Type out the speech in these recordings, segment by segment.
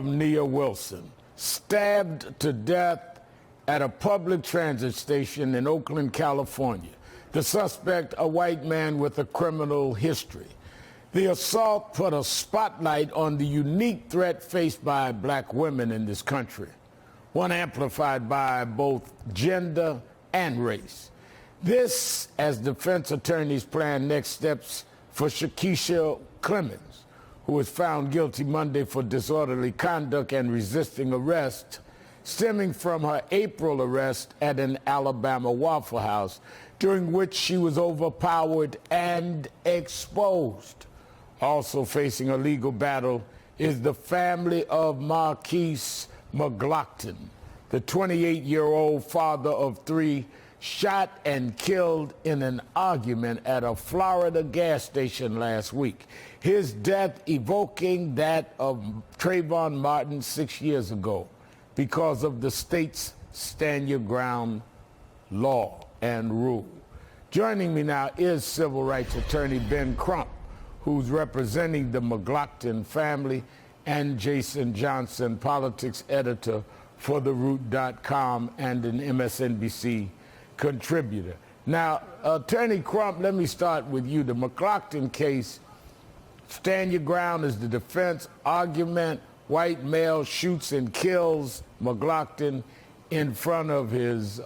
Nia Wilson, stabbed to death at a public transit station in Oakland, California. The suspect, a white man with a criminal history. The assault put a spotlight on the unique threat faced by black women in this country, one amplified by both gender and race. This, as defense attorneys plan next steps for Shakisha Clemens, who was found guilty Monday for disorderly conduct and resisting arrest, stemming from her April arrest at an Alabama Waffle House, during which she was overpowered and exposed. Also facing a legal battle is the family of Marquise McLaughlin, the 28-year-old father of three, shot and killed in an argument at a Florida gas station last week. His death evoking that of Trayvon Martin 6 years ago because of the state's stand your ground law and rule. Joining me now is civil rights attorney Ben Crump, who's representing the McLaughlin family, and Jason Johnson, politics editor for TheRoot.com and an MSNBC contributor. Now, Attorney Crump, let me start with you. The McLaughlin case, stand your ground is the defense argument. White male shoots and kills McLaughlin in front of his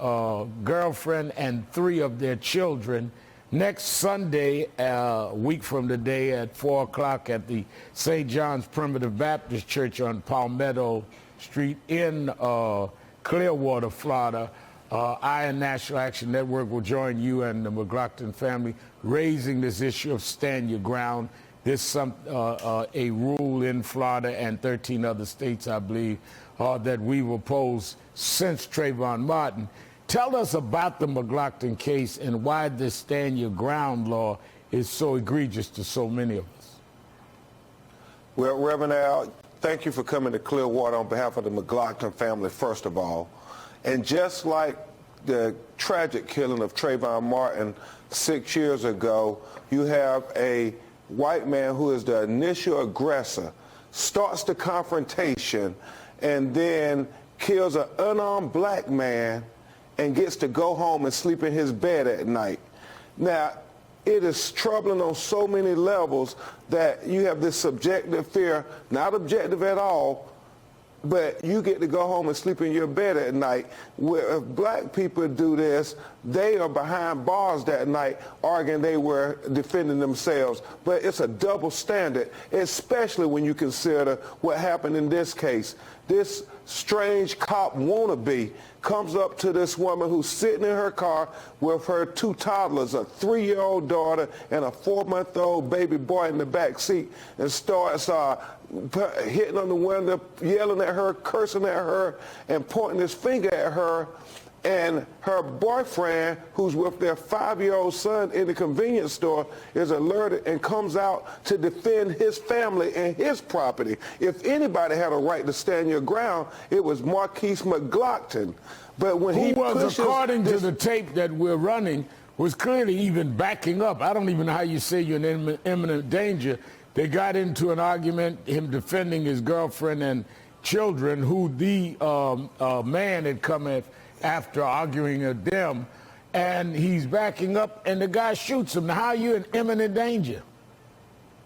girlfriend and three of their children. Next Sunday, a week from today at 4 o'clock at the St. John's Primitive Baptist Church on Palmetto Street in Clearwater, Florida, I and National Action Network will join you and the McLaughlin family raising this issue of stand your ground. There's a rule in Florida and 13 other states, I believe, that we've opposed since Trayvon Martin. Tell us about the McLaughlin case and why this stand your ground law is so egregious to so many of us. Well, Reverend Al, thank you for coming to Clearwater on behalf of the McLaughlin family, first of all. And just like the tragic killing of Trayvon Martin 6 years ago, you have a white man who is the initial aggressor, starts the confrontation, and then kills an unarmed black man and gets to go home and sleep in his bed at night. Now, it is troubling on so many levels that you have this subjective fear, not objective at all, but you get to go home and sleep in your bed at night. Where if black people do this, they are behind bars that night arguing they were defending themselves. But it's a double standard, especially when you consider what happened in this case. This strange cop wannabe comes up to this woman who's sitting in her car with her two toddlers, a 3-year-old daughter and a 4-month-old baby boy in the back seat, and starts hitting on the window, yelling at her, cursing at her, and pointing his finger at her. And her boyfriend, who's with their 5-year-old son in the convenience store, is alerted and comes out to defend his family and his property. If anybody had a right to stand your ground, it was Marquise McLaughlin. But when he pushes, according to the tape that we're running, was clearly even backing up. I don't even know how you say you're in imminent danger. They got into an argument, him defending his girlfriend and children, who the man had come after arguing with them, and he's backing up, and the guy shoots him. Now, how are you in imminent danger?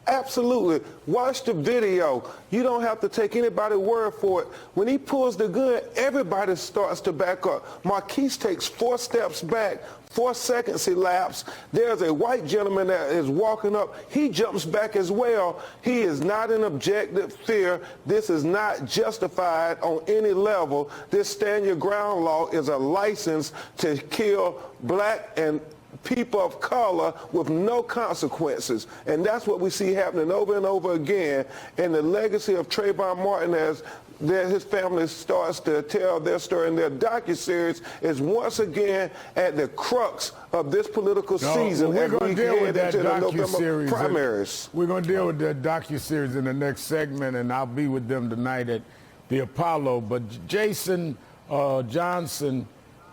Absolutely. Watch the video. You don't have to take anybody's word for it. When he pulls the gun, everybody starts to back up. Marquise takes 4 steps back, 4 seconds elapse. There's a white gentleman that is walking up. He jumps back as well. He is not in objective fear. This is not justified on any level. This stand your ground law is a license to kill black and people of color with no consequences. And that's what we see happening over and over again. And the legacy of Trayvon Martin, as his family starts to tell their story in their docuseries, is once again at the crux of this political season. We're going to deal with that docuseries. Primaries. We're going to deal with that docuseries in the next segment, and I'll be with them tonight at the Apollo. But Jason Johnson,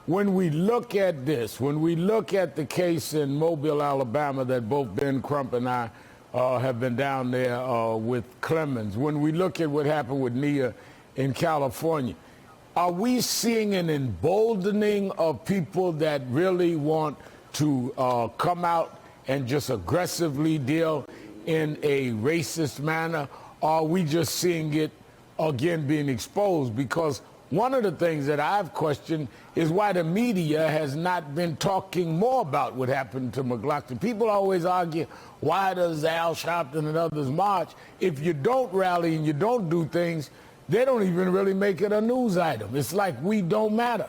when we look at this, when we look at the case in Mobile, Alabama, that both Ben Crump and I have been down there with Clemens. When we look at what happened with Nia in California, are we seeing an emboldening of people that really want to come out and just aggressively deal in a racist manner? Or are we just seeing it again being exposed? Because one of the things that I've questioned is why the media has not been talking more about what happened to McLaughlin. People always argue, why does Al Sharpton and others march? If you don't rally and you don't do things, they don't even really make it a news item. It's like we don't matter.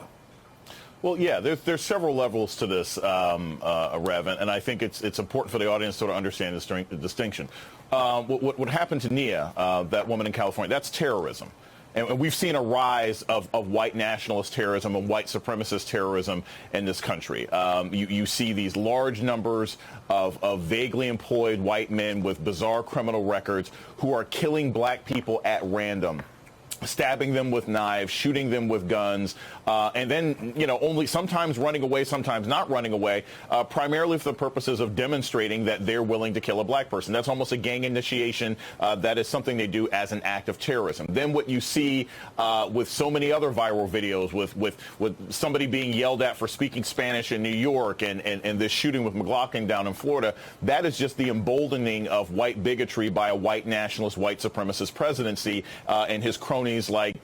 Well, yeah, there's several levels to this, Rev, and I think it's important for the audience to sort of understand the distinction. What happened to Nia, that woman in California, that's terrorism. And we've seen a rise of white nationalist terrorism and white supremacist terrorism in this country. You see these large numbers of vaguely employed white men with bizarre criminal records who are killing black people at random, stabbing them with knives, shooting them with guns, and then, only sometimes running away, sometimes not running away, primarily for the purposes of demonstrating that they're willing to kill a black person. That's almost a gang initiation. That is something they do as an act of terrorism. Then what you see with so many other viral videos with somebody being yelled at for speaking Spanish in New York and this shooting with McLaughlin down in Florida, that is just the emboldening of white bigotry by a white nationalist, white supremacist presidency and his cronies like,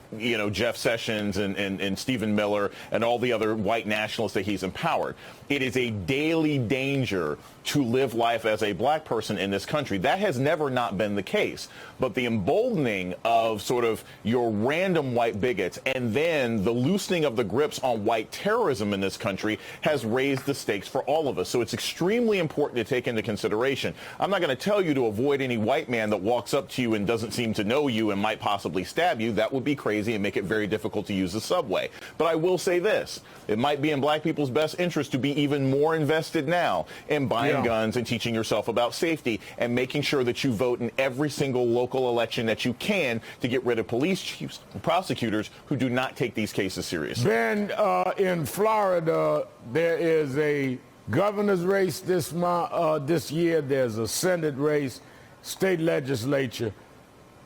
Jeff Sessions and Stephen Miller and all the other white nationalists that he's empowered. It is a daily danger to live life as a black person in this country. That has never not been the case. But the emboldening of sort of your random white bigots and then the loosening of the grips on white terrorism in this country has raised the stakes for all of us. So it's extremely important to take into consideration. I'm not going to tell you to avoid any white man that walks up to you and doesn't seem to know you and might possibly stab you. That would be crazy and make it very difficult to use the subway. But I will say this. It might be in black people's best interest to be even more invested now in buying guns and teaching yourself about safety and making sure that you vote in every single local election that you can to get rid of police chiefs and prosecutors who do not take these cases seriously. Ben, in Florida, there is a governor's race this year. There's a Senate race, state legislature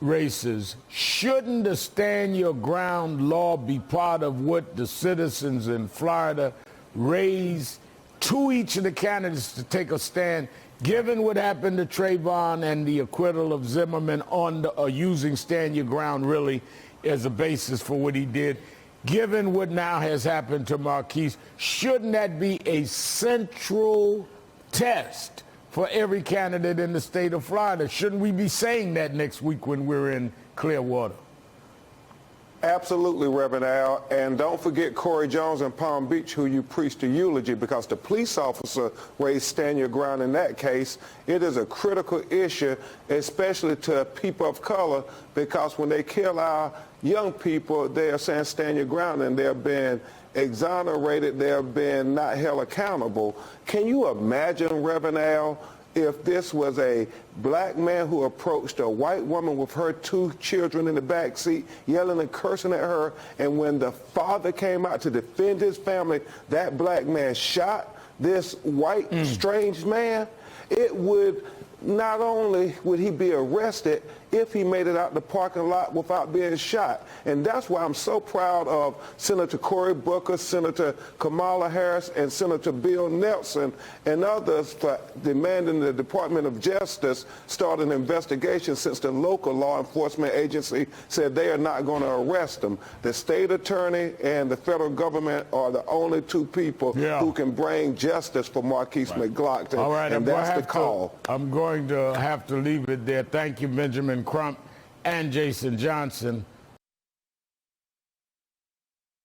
races. Shouldn't the stand your ground law be part of what the citizens in Florida raise to each of the candidates to take a stand, given what happened to Trayvon and the acquittal of Zimmerman on using stand your ground really as a basis for what he did? Given what now has happened to Marquise, shouldn't that be a central test for every candidate in the state of Florida? Shouldn't we be saying that next week when we're in Clearwater? Absolutely, Reverend Al. And don't forget Corey Jones in Palm Beach, who you preached a eulogy, because the police officer raised stand your ground in that case. It is a critical issue, especially to people of color, because when they kill our young people, they are saying stand your ground, and they're being exonerated, they're being not held accountable. Can you imagine, Reverend Al, if this was a black man who approached a white woman with her 2 children in the back seat, yelling and cursing at her, and when the father came out to defend his family, that black man shot this white strange man? It would, not only would he be arrested, if he made it out the parking lot without being shot. And that's why I'm so proud of Senator Cory Booker, Senator Kamala Harris, and Senator Bill Nelson and others for demanding the Department of Justice start an investigation, since the local law enforcement agency said they are not going to arrest him. The state attorney and the federal government are the only 2 people who can bring justice for Marquise McLaughlin. All right, and that's the call. I'm going to have to leave it there. Thank you, Benjamin Crump and Jason Johnson.